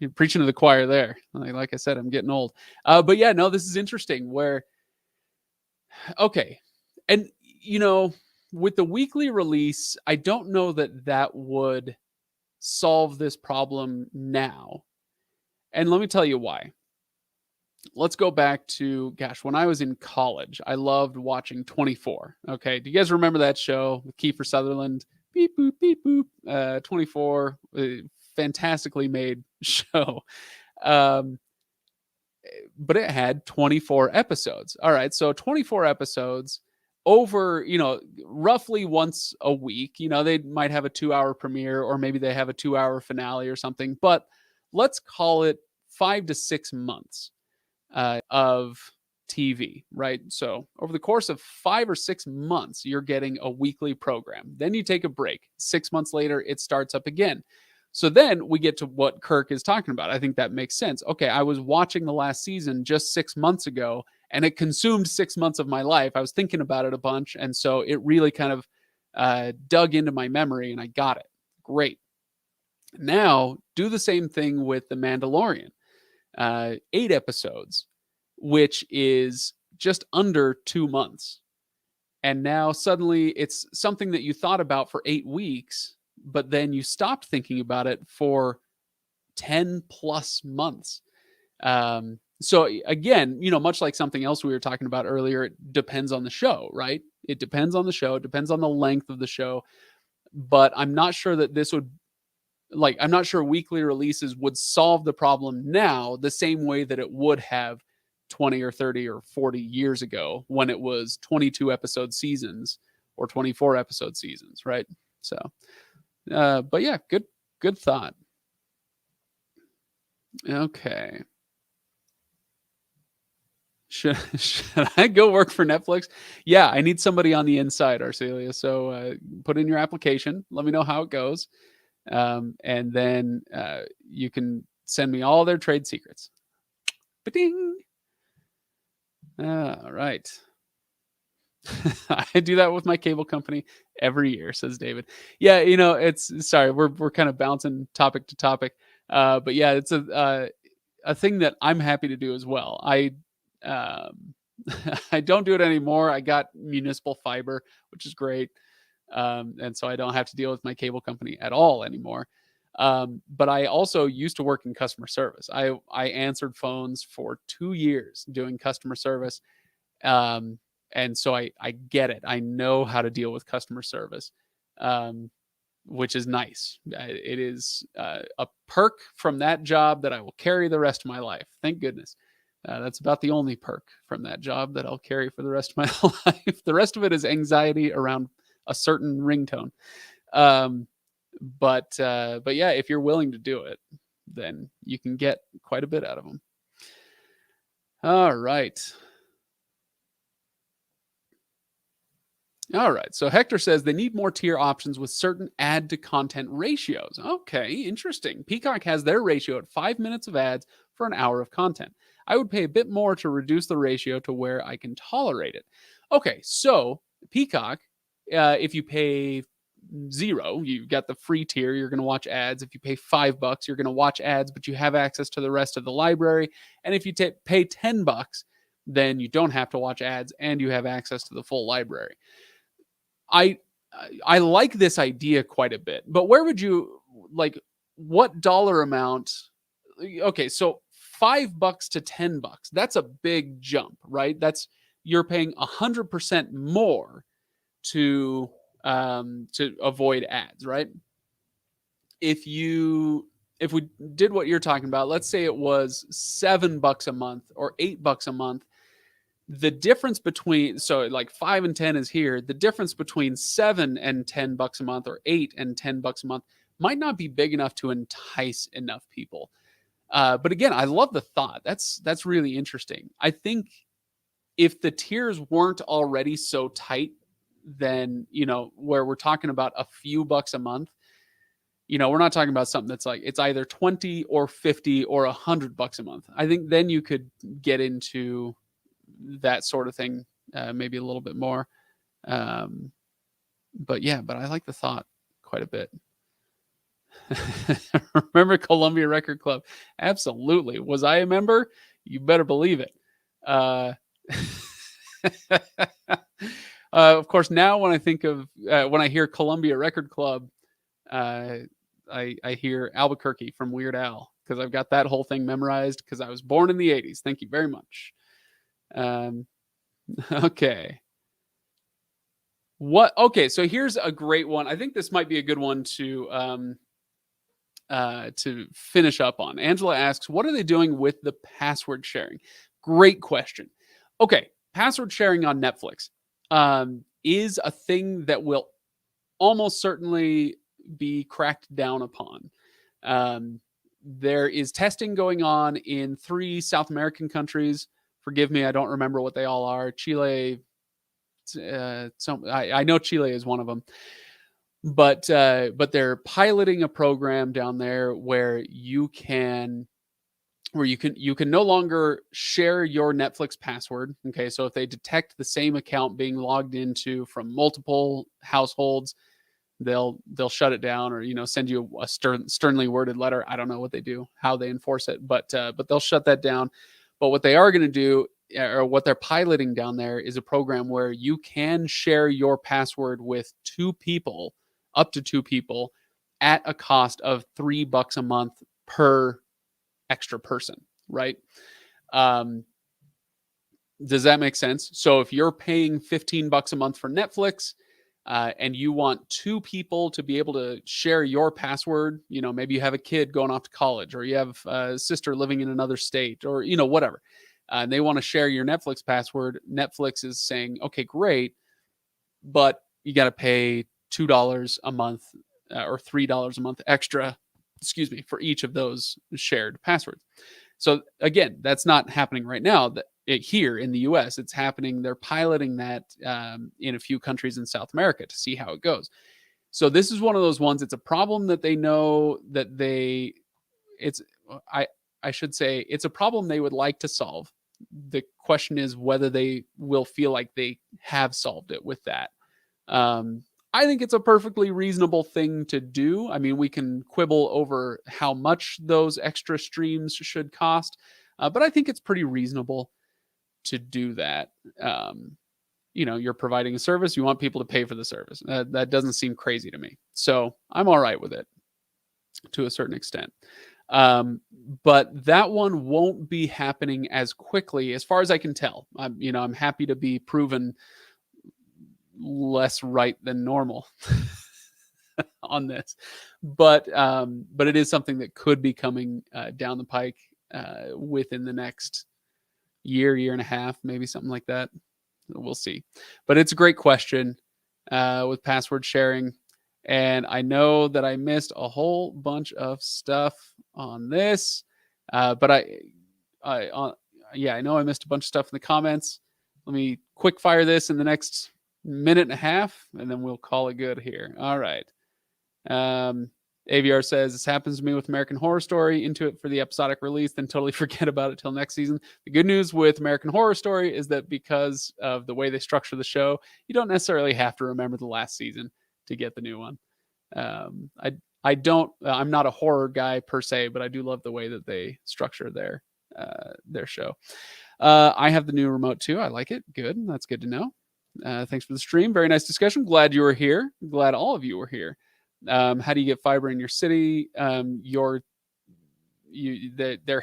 You're preaching to the choir there. Like I said, I'm getting old. But yeah, no, this is interesting where, okay. And, with the weekly release, I don't know that would solve this problem now. And let me tell you why. Let's go back to, gosh, when I was in college, I loved watching 24. Okay. Do you guys remember that show with Kiefer Sutherland? Beep, boop, beep, boop. 24, fantastically made show. Um, but it had 24 episodes. All right. So 24 episodes over, roughly once a week. They might have a 2-hour premiere, or maybe they have a 2-hour finale or something, but let's call it 5 to 6 months of TV, right? So over the course of 5 or 6 months, you're getting a weekly program. Then you take a break. 6 months later, it starts up again. So then we get to what Kirk is talking about. I think that makes sense. Okay, I was watching the last season just 6 months ago, and it consumed 6 months of my life. I was thinking about it a bunch, and so it really kind of dug into my memory, and I got it. Great. Now, do the same thing with The Mandalorian. 8 episodes, which is just under 2 months. And now suddenly it's something that you thought about for 8 weeks, but then you stopped thinking about it for 10 plus months. So again, much like something else we were talking about earlier, it depends on the show, right? It depends on the show. It depends on the length of the show. But I'm not sure that this would, I'm not sure weekly releases would solve the problem now the same way that it would have 20 or 30 or 40 years ago when it was 22 episode seasons or 24 episode seasons, right? So, but yeah, good thought. Okay. Should I go work for Netflix? Yeah, I need somebody on the inside, Arcelia. So put in your application. Let me know how it goes. And then you can send me all their trade secrets. Ba-ding! All right. I do that with my cable company every year, says David. Yeah, it's sorry, we're kind of bouncing topic to topic. But yeah, it's a thing that I'm happy to do as well. Um, I don't do it anymore. I got municipal fiber, which is great. And so I don't have to deal with my cable company at all anymore. But I also used to work in customer service. I answered phones for 2 years doing customer service. And so I get it. I know how to deal with customer service, which is nice. It is a perk from that job that I will carry the rest of my life. Thank goodness. That's about the only perk from that job that I'll carry for the rest of my life. The rest of it is anxiety around a certain ringtone. But yeah, if you're willing to do it, then you can get quite a bit out of them. All right. All right. So Hector says they need more tier options with certain ad to content ratios. Okay, interesting. Peacock has their ratio at 5 minutes of ads for an hour of content. I would pay a bit more to reduce the ratio to where I can tolerate it. Okay, so Peacock, if you pay $0, you got the free tier, you're going to watch ads. If you pay $5, you're going to watch ads, but you have access to the rest of the library. And if you pay $10, then you don't have to watch ads and you have access to the full library. I like this idea quite a bit, but where would you what dollar amount? Okay, so $5 to $10, that's a big jump, right? You're paying 100% more to avoid ads, right? If we did what you're talking about, let's say it was $7 a month or $8 a month. The difference between, so like 5 and 10 is here. The difference between 7 and $10 a month or 8 and $10 a month might not be big enough to entice enough people. But again, I love the thought. That's really interesting. I think if the tiers weren't already so tight, then, where we're talking about a few bucks a month, we're not talking about something that's like, it's either 20 or 50 or $100 a month. I think then you could get into that sort of thing, maybe a little bit more. But I like the thought quite a bit. Remember Columbia Record Club? Absolutely. Was I a member? You better believe it. Of course, now when I think of when I hear Columbia Record Club, I hear Albuquerque from Weird Al, because I've got that whole thing memorized because I was born in the 80s. Thank you very much. Okay. Okay, so here's a great one. I think this might be a good one to finish up on. Angela asks, what are they doing with the password sharing? Great question. Okay, password sharing on Netflix is a thing that will almost certainly be cracked down upon. There is testing going on in 3 South American countries. Forgive me, I don't remember what they all are. Chile, I know Chile is one of them. But they're piloting a program down there where you can no longer share your Netflix password. Okay, so if they detect the same account being logged into from multiple households, they'll shut it down, or send you a sternly worded letter. I don't know what they do, how they enforce it, but they'll shut that down. But what they are going to do, or what they're piloting down there, is a program where you can share your password with 2 people, up to 2 people, at a cost of $3 a month per extra person, right? Does that make sense? So if you're paying $15 a month for Netflix, and you want 2 people to be able to share your password, maybe you have a kid going off to college, or you have a sister living in another state, or whatever, and they want to share your Netflix password, Netflix is saying, okay, great, but you got to pay $2 a month, or $3 a month extra, for each of those shared passwords. So again, that's not happening right now. Here in the US, it's happening. They're piloting that in a few countries in South America to see how it goes. So this is one of those ones. It's a problem that they know that I should say it's a problem they would like to solve. The question is whether they will feel like they have solved it with that. I think it's a perfectly reasonable thing to do. I mean, we can quibble over how much those extra streams should cost, but I think it's pretty reasonable to do that. You're providing a service, you want people to pay for the service. That doesn't seem crazy to me. So I'm all right with it to a certain extent. But that one won't be happening as quickly, as far as I can tell. I'm happy to be proven less right than normal on this, but it is something that could be coming down the pike within the next year and a half, maybe something like that. We'll see. But it's a great question with password sharing, and I know that I missed a whole bunch of stuff on this, but I know I missed a bunch of stuff in the comments. Let me quick fire this in the next minute and a half, and then we'll call it good here. All right. AVR says, this happens to me with American Horror Story, into it for the episodic release, then totally forget about it till next season. The good news with American Horror Story is that because of the way they structure the show, you don't necessarily have to remember the last season to get the new one. I'm not a horror guy per se, but I do love the way that they structure their show. I have the new remote too. I like it. Good. That's good to know. Thanks for the stream. Very nice discussion. Glad you were here. Glad all of you were here. How do you get fiber in your city? There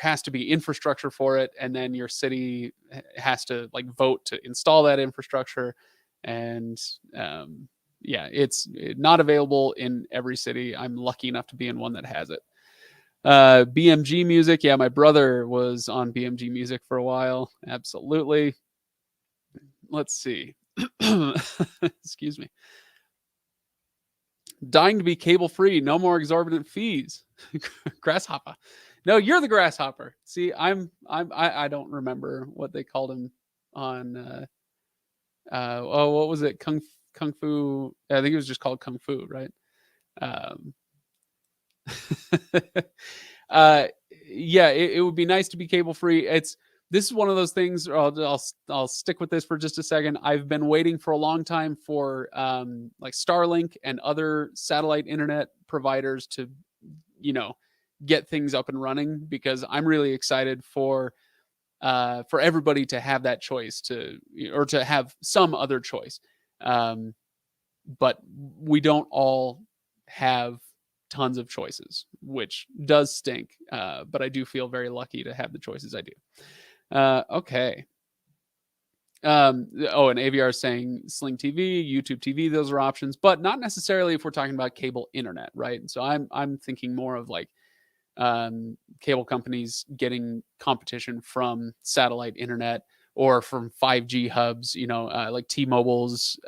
has to be infrastructure for it, and then your city has to vote to install that infrastructure. And it's not available in every city. I'm lucky enough to be in one that has it. BMG Music. Yeah, my brother was on BMG Music for a while. Absolutely. Let's see. Excuse me. Dying to be cable free. No more exorbitant fees. Grasshopper. No, you're the grasshopper. See, I don't remember what they called him on. What was it? Kung Fu. I think it was just called Kung Fu, right? It would be nice to be cable free. this is one of those things. I'll stick with this for just a second. I've been waiting for a long time for like Starlink and other satellite internet providers to, get things up and running, because I'm really excited for everybody to have that choice, or to have some other choice. But we don't all have tons of choices, which does stink. But I do feel very lucky to have the choices I do. Okay. And AVR is saying Sling TV, YouTube TV, those are options, but not necessarily if we're talking about cable internet, right? So I'm thinking more of like cable companies getting competition from satellite internet or from 5G hubs, like T-Mobile's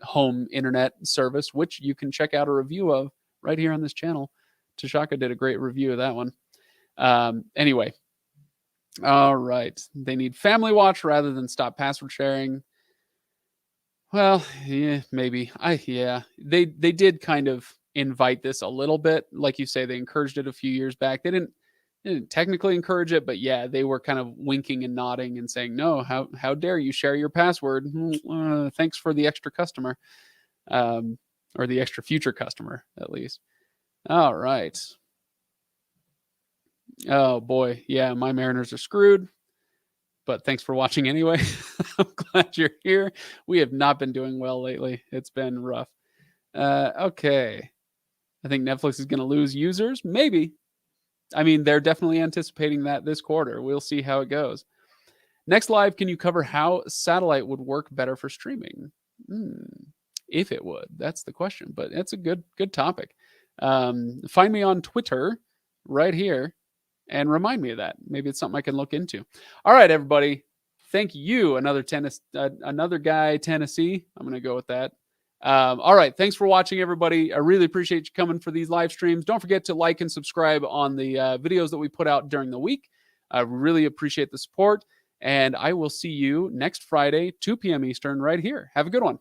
home internet service, which you can check out a review of right here on this channel. Tashaka did a great review of that one. Anyway, all right. They need Family Watch rather than stop password sharing. Well, yeah, maybe. They did kind of invite this a little bit. Like you say, they encouraged it a few years back. They didn't technically encourage it, but yeah, they were kind of winking and nodding and saying, "No, how dare you share your password? Thanks for the extra customer, or the extra future customer, at least." All right. Oh boy, yeah, my Mariners are screwed. But thanks for watching anyway. I'm glad you're here. We have not been doing well lately. It's been rough. Okay. I think Netflix is going to lose users. Maybe. I mean, they're definitely anticipating that this quarter. We'll see how it goes. Next live, can you cover how satellite would work better for streaming? If it would, that's the question. But it's a good topic. Find me on Twitter right here and remind me of that. Maybe it's something I can look into. All right, everybody. Thank you. Another guy, Tennessee. I'm going to go with that. All right. Thanks for watching, everybody. I really appreciate you coming for these live streams. Don't forget to like and subscribe on the videos that we put out during the week. I really appreciate the support. And I will see you next Friday, 2 p.m. Eastern, right here. Have a good one.